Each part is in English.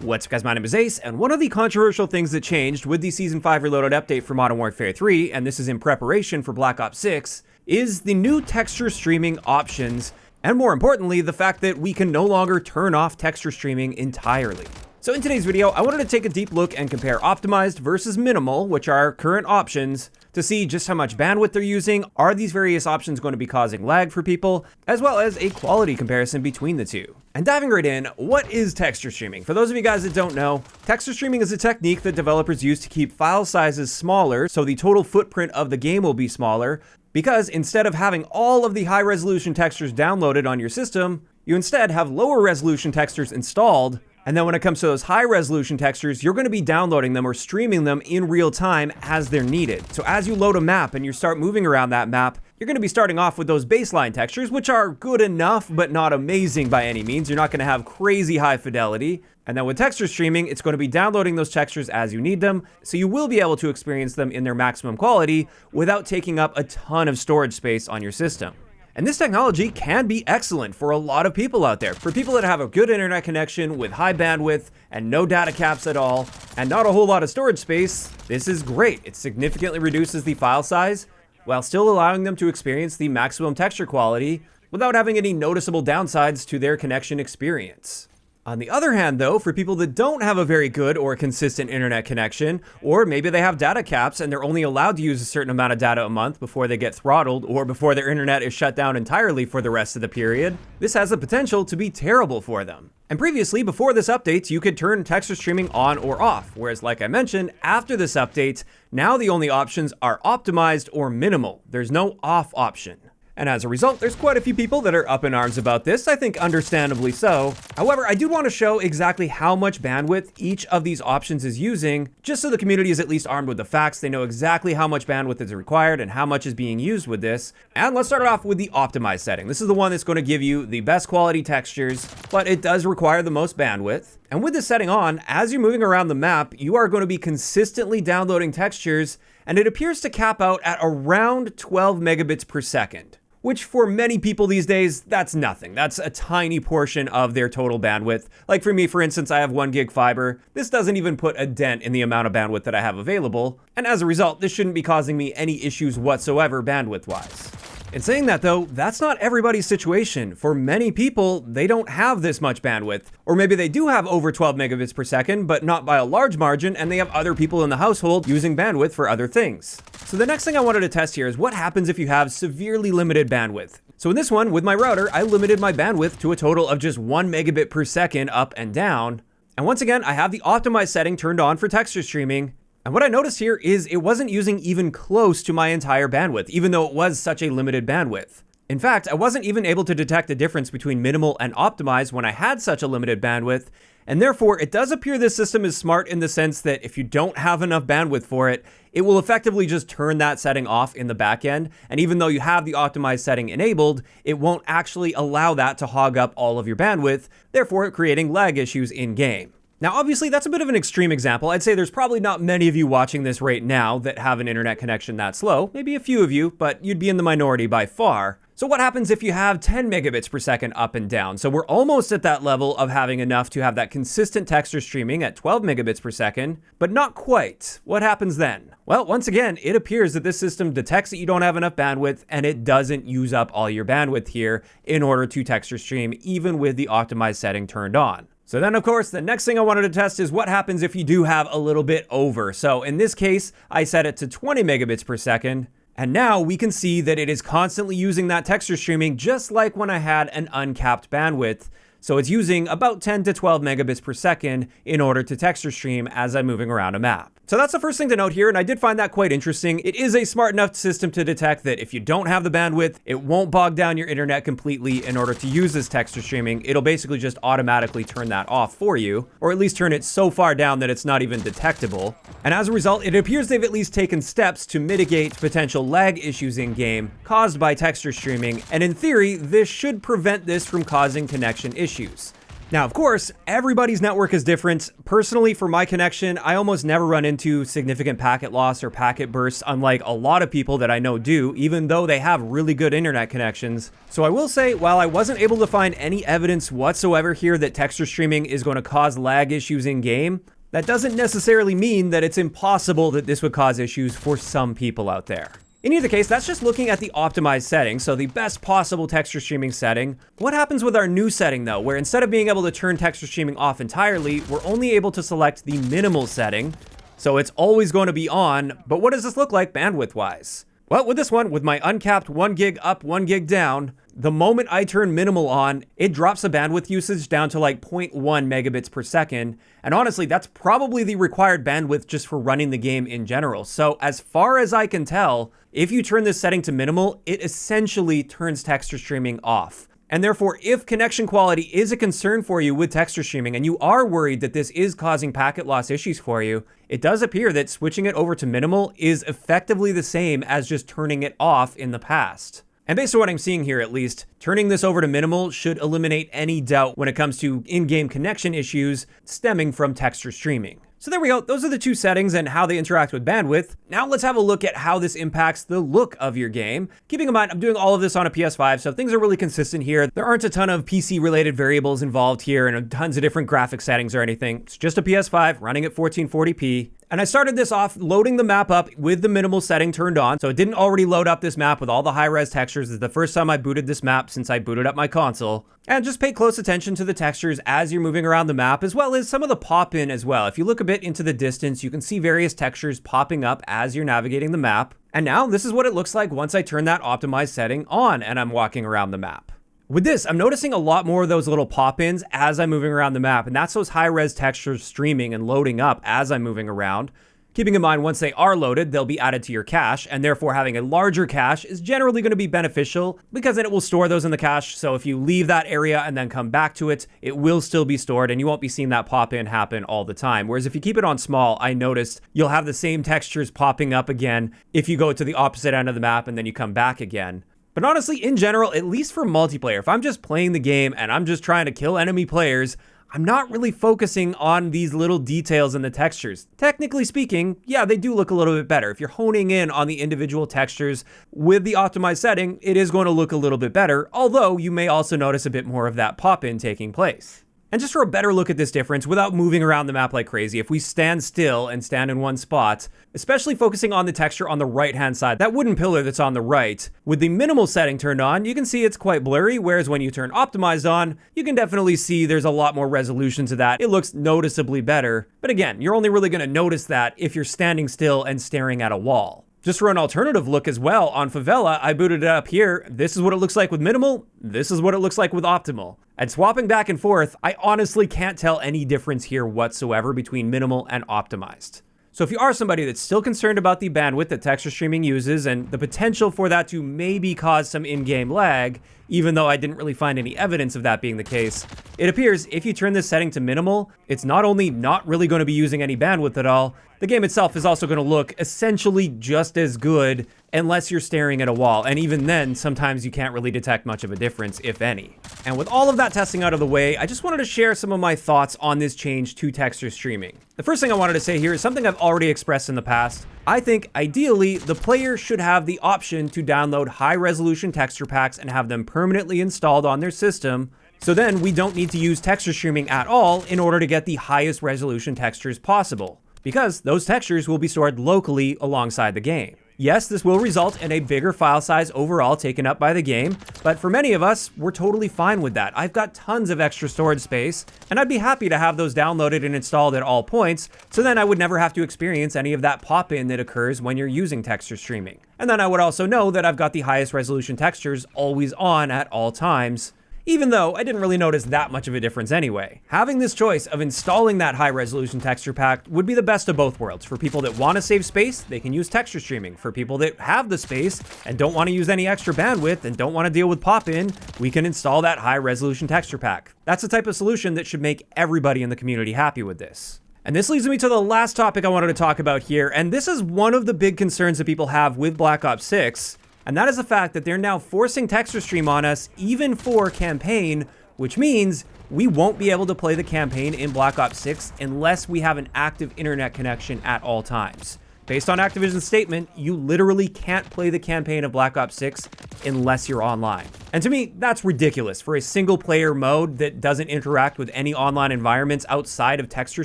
What's up guys, my name is Ace, and one of the controversial things that changed with the Season 5 Reloaded update for Modern Warfare 3, and this is in preparation for Black Ops 6, is the new texture streaming options, and more importantly, the fact that we can no longer turn off texture streaming entirely. So in today's video, I wanted to take a deep look and compare optimized versus minimal, which are current options, to see just how much bandwidth they're using, are these various options going to be causing lag for people, as well as a quality comparison between the two. And diving right in, what is texture streaming? For those of you guys that don't know, texture streaming is a technique that developers use to keep file sizes smaller, so the total footprint of the game will be smaller, because instead of having all of the high resolution textures downloaded on your system, you instead have lower resolution textures installed. And then when it comes to those high resolution textures, you're going to be downloading them or streaming them in real time as they're needed. So as you load a map and you start moving around that map, you're going to be starting off with those baseline textures, which are good enough, but not amazing by any means. You're not going to have crazy high fidelity. And then with texture streaming, it's going to be downloading those textures as you need them. So you will be able to experience them in their maximum quality without taking up a ton of storage space on your system. And this technology can be excellent for a lot of people out there. For people that have a good internet connection with high bandwidth and no data caps at all, and not a whole lot of storage space, this is great. It significantly reduces the file size while still allowing them to experience the maximum texture quality without having any noticeable downsides to their connection experience. On the other hand, though, for people that don't have a very good or consistent internet connection, or maybe they have data caps and they're only allowed to use a certain amount of data a month before they get throttled or before their internet is shut down entirely for the rest of the period, this has the potential to be terrible for them. And previously, before this update, you could turn texture streaming on or off, whereas like I mentioned, after this update, now the only options are optimized or minimal. There's no off option. And as a result, there's quite a few people that are up in arms about this, I think understandably so. However, I do want to show exactly how much bandwidth each of these options is using, just so the community is at least armed with the facts. They know exactly how much bandwidth is required and how much is being used with this. And let's start off with the optimized setting. This is the one that's going to give you the best quality textures, but it does require the most bandwidth. And with this setting on, as you're moving around the map, you are going to be consistently downloading textures, and it appears to cap out at around 12 megabits per second. Which for many people these days, that's nothing. That's a tiny portion of their total bandwidth. Like for me, for instance, I have 1 gig fiber. This doesn't even put a dent in the amount of bandwidth that I have available. And as a result, this shouldn't be causing me any issues whatsoever bandwidth-wise. In saying that though, that's not everybody's situation. For many people, they don't have this much bandwidth. Or maybe they do have over 12 megabits per second, but not by a large margin, and they have other people in the household using bandwidth for other things. So the next thing I wanted to test here is what happens if you have severely limited bandwidth. So in this one, with my router, I limited my bandwidth to a total of just 1 megabit per second up and down. And once again, I have the optimized setting turned on for texture streaming. And what I noticed here is it wasn't using even close to my entire bandwidth, even though it was such a limited bandwidth. In fact, I wasn't even able to detect the difference between minimal and optimized when I had such a limited bandwidth, and therefore it does appear this system is smart in the sense that if you don't have enough bandwidth for it, it will effectively just turn that setting off in the back end, and even though you have the optimized setting enabled, it won't actually allow that to hog up all of your bandwidth, therefore creating lag issues in-game. Now, obviously, that's a bit of an extreme example. I'd say there's probably not many of you watching this right now that have an internet connection that slow. Maybe a few of you, but you'd be in the minority by far. So what happens if you have 10 megabits per second up and down? So we're almost at that level of having enough to have that consistent texture streaming at 12 megabits per second, but not quite. What happens then? Well, once again, it appears that this system detects that you don't have enough bandwidth, and it doesn't use up all your bandwidth here in order to texture stream, even with the optimized setting turned on. So then, of course, the next thing I wanted to test is what happens if you do have a little bit over. So in this case, I set it to 20 megabits per second. And now we can see that it is constantly using that texture streaming just like when I had an uncapped bandwidth. So it's using about 10 to 12 megabits per second in order to texture stream as I'm moving around a map. So that's the first thing to note here, and I did find that quite interesting. It is a smart enough system to detect that if you don't have the bandwidth, it won't bog down your internet completely in order to use this texture streaming. It'll basically just automatically turn that off for you, or at least turn it so far down that it's not even detectable. And as a result, it appears they've at least taken steps to mitigate potential lag issues in-game caused by texture streaming, and in theory, this should prevent this from causing connection issues. Now, of course, everybody's network is different. Personally, for my connection, I almost never run into significant packet loss or packet bursts, unlike a lot of people that I know do, even though they have really good internet connections. So I will say, while I wasn't able to find any evidence whatsoever here that texture streaming is going to cause lag issues in-game, that doesn't necessarily mean that it's impossible that this would cause issues for some people out there. In either case, that's just looking at the optimized setting, so the best possible texture streaming setting. What happens with our new setting though, where instead of being able to turn texture streaming off entirely, we're only able to select the minimal setting, so it's always going to be on, but what does this look like bandwidth-wise? Well, with this one, with my uncapped 1 gig up, 1 gig down, the moment I turn minimal on, it drops the bandwidth usage down to like 0.1 megabits per second. And honestly, that's probably the required bandwidth just for running the game in general. So as far as I can tell, if you turn this setting to minimal, it essentially turns texture streaming off. And therefore, if connection quality is a concern for you with texture streaming and you are worried that this is causing packet loss issues for you, it does appear that switching it over to minimal is effectively the same as just turning it off in the past. And based on what I'm seeing here at least, turning this over to minimal should eliminate any doubt when it comes to in-game connection issues stemming from texture streaming. So there we go, those are the two settings and how they interact with bandwidth. Now let's have a look at how this impacts the look of your game. Keeping in mind, I'm doing all of this on a PS5, so things are really consistent here. There aren't a ton of PC-related variables involved here and tons of different graphic settings or anything. It's just a PS5 running at 1440p. And I started this off loading the map up with the minimal setting turned on, so it didn't already load up this map with all the high-res textures. This is the first time I booted this map since I booted up my console. And just pay close attention to the textures as you're moving around the map, as well as some of the pop-in as well. If you look a bit into the distance, you can see various textures popping up as you're navigating the map. And now this is what it looks like once I turn that optimized setting on and I'm walking around the map. With this, I'm noticing a lot more of those little pop-ins as I'm moving around the map, and that's those high-res textures streaming and loading up as I'm moving around. Keeping in mind, once they are loaded, they'll be added to your cache, and therefore having a larger cache is generally going to be beneficial because then it will store those in the cache. So if you leave that area and then come back to it, it will still be stored and you won't be seeing that pop-in happen all the time. Whereas if you keep it on small, I noticed you'll have the same textures popping up again if you go to the opposite end of the map and then you come back again. But honestly, in general, at least for multiplayer, if I'm just playing the game and I'm just trying to kill enemy players, I'm not really focusing on these little details in the textures. Technically speaking, yeah, they do look a little bit better. If you're honing in on the individual textures with the optimized setting, it is going to look a little bit better, although you may also notice a bit more of that pop-in taking place. And just for a better look at this difference without moving around the map like crazy, if we stand still and stand in one spot, especially focusing on the texture on the right-hand side, that wooden pillar that's on the right, with the minimal setting turned on, you can see it's quite blurry, whereas when you turn optimized on, you can definitely see there's a lot more resolution to that. It looks noticeably better. But again, you're only really going to notice that if you're standing still and staring at a wall. Just for an alternative look as well, on Favela, I booted it up here. This is what it looks like with minimal. This is what it looks like with optimal. And swapping back and forth, I honestly can't tell any difference here whatsoever between minimal and optimized. So if you are somebody that's still concerned about the bandwidth that texture streaming uses and the potential for that to maybe cause some in-game lag, even though I didn't really find any evidence of that being the case, it appears if you turn this setting to minimal, it's not only not really going to be using any bandwidth at all, the game itself is also going to look essentially just as good unless you're staring at a wall, and even then, sometimes you can't really detect much of a difference, if any. And with all of that testing out of the way, I just wanted to share some of my thoughts on this change to texture streaming. The first thing I wanted to say here is something I've already expressed in the past. I think, ideally, the player should have the option to download high-resolution texture packs and have them permanently installed on their system, so then we don't need to use texture streaming at all in order to get the highest resolution textures possible, because those textures will be stored locally alongside the game. Yes, this will result in a bigger file size overall taken up by the game, but for many of us, we're totally fine with that. I've got tons of extra storage space, and I'd be happy to have those downloaded and installed at all points, so then I would never have to experience any of that pop-in that occurs when you're using texture streaming. And then I would also know that I've got the highest resolution textures always on at all times, even though I didn't really notice that much of a difference anyway. Having this choice of installing that high-resolution texture pack would be the best of both worlds. For people that want to save space, they can use texture streaming. For people that have the space and don't want to use any extra bandwidth and don't want to deal with pop-in, we can install that high-resolution texture pack. That's the type of solution that should make everybody in the community happy with this. And this leads me to the last topic I wanted to talk about here, and this is one of the big concerns that people have with Black Ops 6, and that is the fact that they're now forcing texture stream on us even for campaign which means we won't be able to play the campaign in Black Ops 6 unless we have an active internet connection at all times. Based on Activision's statement, you literally can't play the campaign of Black Ops 6 unless you're online. And to me, that's ridiculous. For a single-player mode that doesn't interact with any online environments outside of texture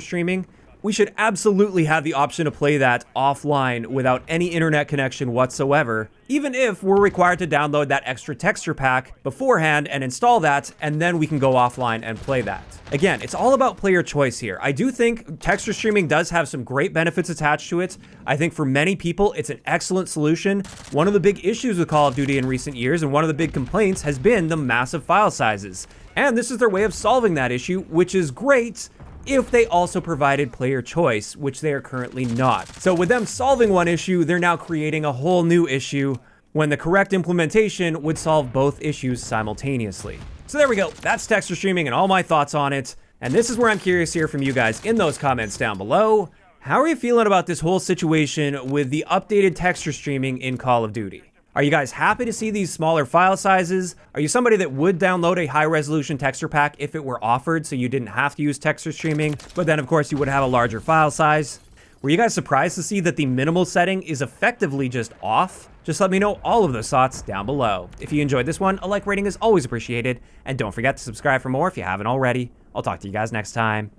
streaming, we should absolutely have the option to play that offline without any internet connection whatsoever, even if we're required to download that extra texture pack beforehand and install that, and then we can go offline and play that. Again, it's all about player choice here. I do think texture streaming does have some great benefits attached to it. I think for many people, it's an excellent solution. One of the big issues with Call of Duty in recent years, and one of the big complaints, has been the massive file sizes. And this is their way of solving that issue, which is great, if they also provided player choice, which they are currently not. So with them solving one issue, they're now creating a whole new issue, when the correct implementation would solve both issues simultaneously. So there we go, that's texture streaming and all my thoughts on it. And this is where I'm curious to hear from you guys in those comments down below. How are you feeling about this whole situation with the updated texture streaming in Call of Duty? Are you guys happy to see these smaller file sizes? Are you somebody that would download a high-resolution texture pack if it were offered so you didn't have to use texture streaming, but then of course you would have a larger file size? Were you guys surprised to see that the minimal setting is effectively just off? Just let me know all of those thoughts down below. If you enjoyed this one, a like rating is always appreciated, and don't forget to subscribe for more if you haven't already. I'll talk to you guys next time.